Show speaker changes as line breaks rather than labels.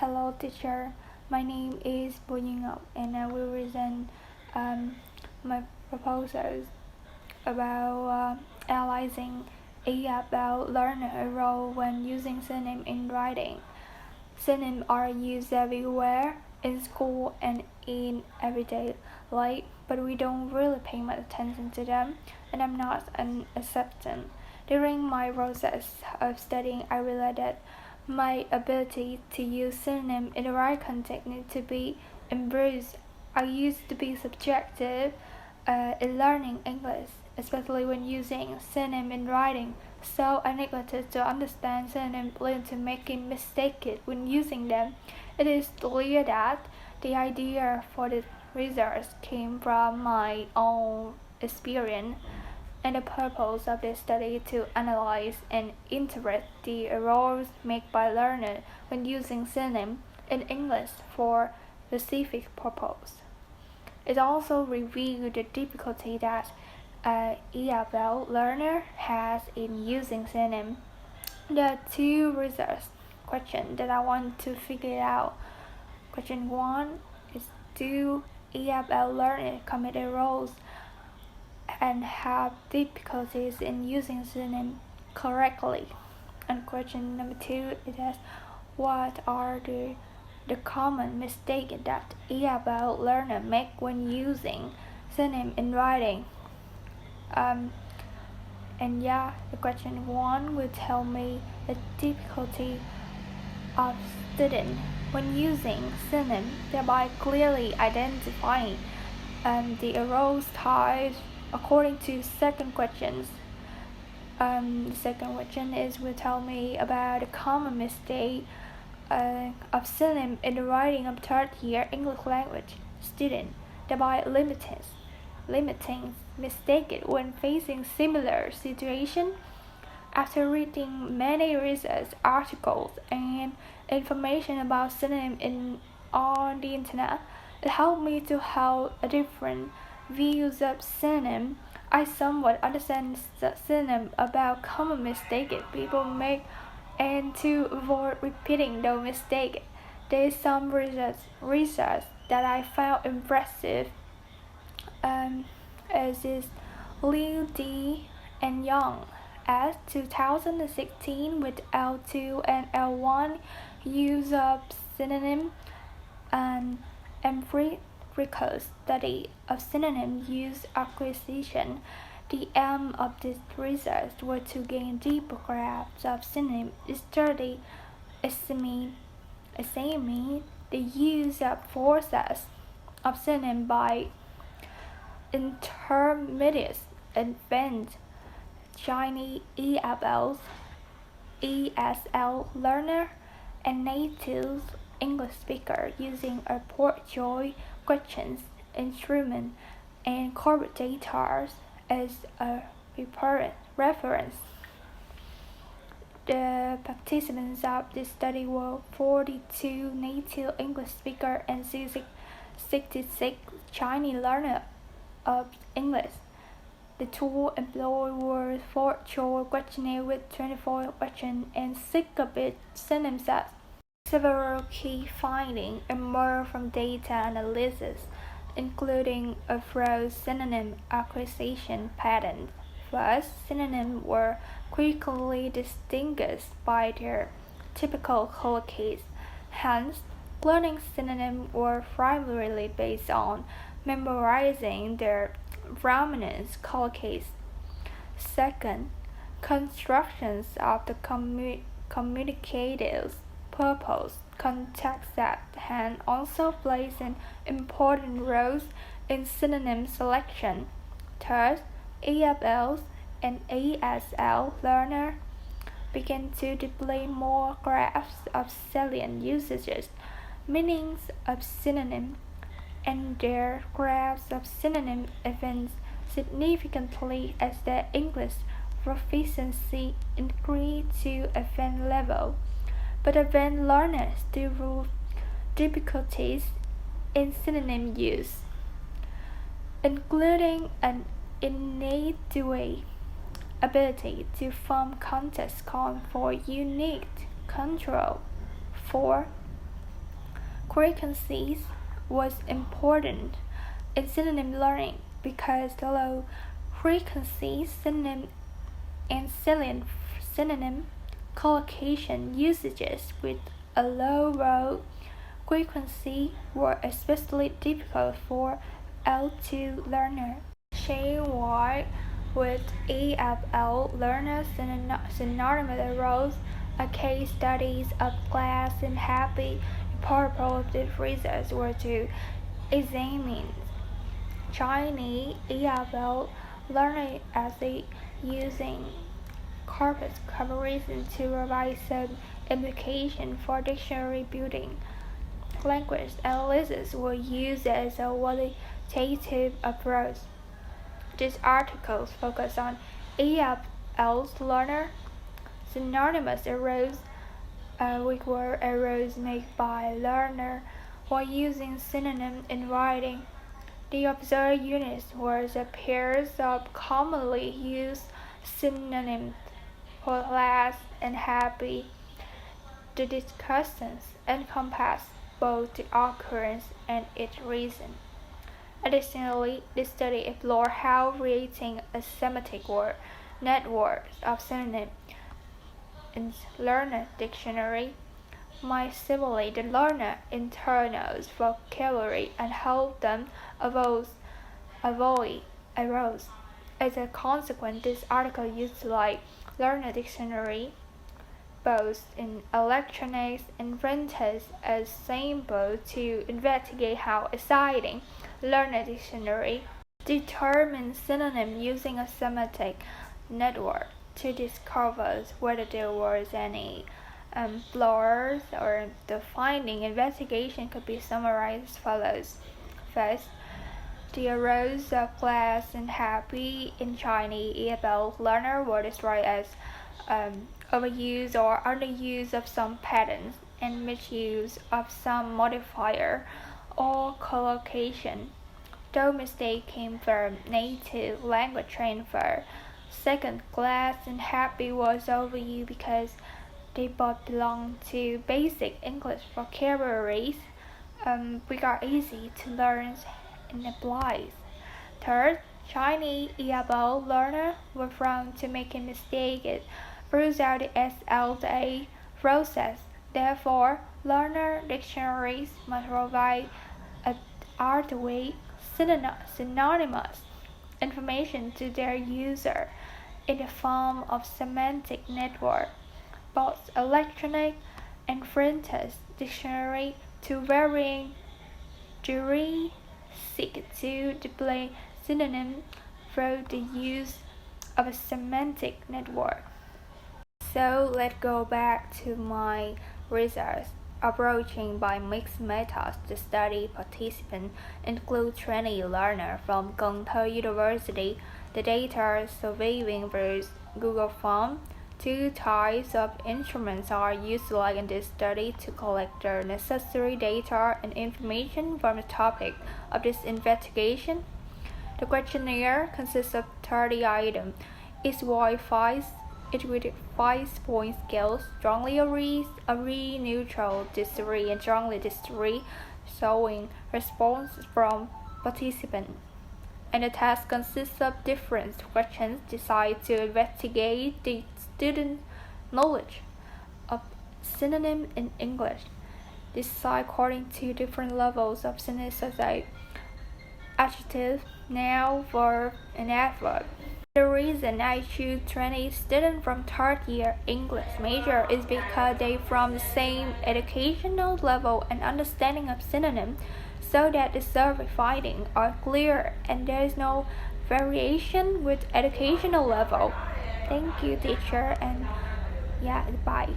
Hello teacher, my name is Bo and I will present my proposals about analyzing about learner role when using synonym in writing. Synonyms are used everywhere, in school and in everyday life, but we don't really pay much attention to them, and I'm not an exception. During my process of studying, I realized that my ability to use synonym in the right context needs to be improved. I used to be subjective in learning English, especially when using synonym in writing, so I neglected to understand synonyms leading to making mistakes when using them. It is clear that the idea for the results came from my own experience, and the purpose of this study to analyze and interpret the errors made by learners when using synonym in English for specific purpose. It also revealed the difficulty that EFL learner has in using synonym. There are two research questions that I want to figure out. Question 1 is, do EFL learners commit errors and have difficulties in using synonym correctly? And question number 2 is, what are the common mistakes that EFL learners make when using synonym in writing? The question 1 will tell me the difficulty of student when using synonym, thereby clearly identifying the errors types according to second questions. The second question will tell me about the common mistake of synonym in the writing of third year English language student, thereby limiting mistakes when facing similar situation. After reading many research articles and information about synonym on the internet, it helped me to have a different views of synonym. I somewhat understand the synonym about common mistakes people make, and to avoid repeating those mistakes, there is some research that I found impressive, as is Liu D and Young at 2016 with L2 and L1 use of synonym and empirical study of synonym use acquisition. The aim of this research was to gain deeper grasp of synonym study, examine the use of forces of synonym by intermediate, advanced Chinese EFLs, ESL learner, and native English speaker using a portfolio questions instrument and corporate data as a reference. The participants of this study were 42 native English speakers and 66 Chinese learners of English. The tool employed were 4 short questionnaires with 24 questions and 6 complete synonym sets. Several key findings emerged from data analysis, including a broad synonym acquisition pattern. First, synonyms were quickly distinguished by their typical collocations. Hence, learning synonyms were primarily based on memorizing their prominent collocations. Second, constructions of the communicative purpose context that hand also plays an important role in synonym selection. Third, EFLs and ASL learners began to display more graphs of salient usages, meanings of synonym, and their graphs of synonym advanced significantly as their English proficiency increased to advanced level. But advanced learners still have difficulties in synonym use, including an innate ability to form context calling for unique control. 4. frequencies was important in synonym learning because the low frequency synonym and synonym collocation usages with a low row frequency were especially difficult for L2 learners. Chain-wide with EFL learners synonymous arose a case studies of class and happy reported results were to examine Chinese EFL learning as a using corpus comparison to provide some implication for dictionary building. Language analysis were used as a qualitative approach. These articles focus on EFL's learner synonymous errors, which were errors made by learner while using synonym in writing. The observed units were the pairs of commonly used synonyms for class and happy. The discussions encompass both the occurrence and its reason. Additionally, the study explored how creating a semantic word network of synonyms in learner dictionary might simulate the learner internal vocabulary and help them avoid errors. As a consequence, this article utilized learner dictionary both in electronics and printers as sample to investigate how exciting learner dictionary determines synonym using a semantic network to discover whether there was any flaws or the finding. Investigation could be summarized as follows. First, the errors of class and happy in Chinese EFL learner were described as overuse or underuse of some patterns and misuse of some modifier or collocation, though mistake came from native language transfer. Second, class and happy was overused because they both belong to basic English vocabularies, which are easy to learn and apply. Third, Chinese EFL learners were prone to making mistakes throughout the SLA process. Therefore, learner dictionaries must provide adequate synonymous information to their user in the form of semantic network, both electronic and printed dictionary to varying degrees seek to display synonyms through the use of a semantic network. So let's go back to my results. Approaching by mixed methods, the study participants include trainee learners from Gonghe University. The data surveying through Google Forms. Two types of instruments are utilized in this study to collect the necessary data and information from the topic of this investigation. The questionnaire consists of 30 items. Each with 5-point scale, strongly agree, neutral, disagree, and strongly disagree, showing responses from participants. And the task consists of different questions designed to investigate the student's knowledge of synonym in English. Designed according to different levels of synonyms such as adjective, noun, verb, and adverb. The reason I choose trainee students from third year English major is because they from the same educational level and understanding of synonym, so that the survey findings are clear and there is no variation with educational level. Thank you, teacher, and bye.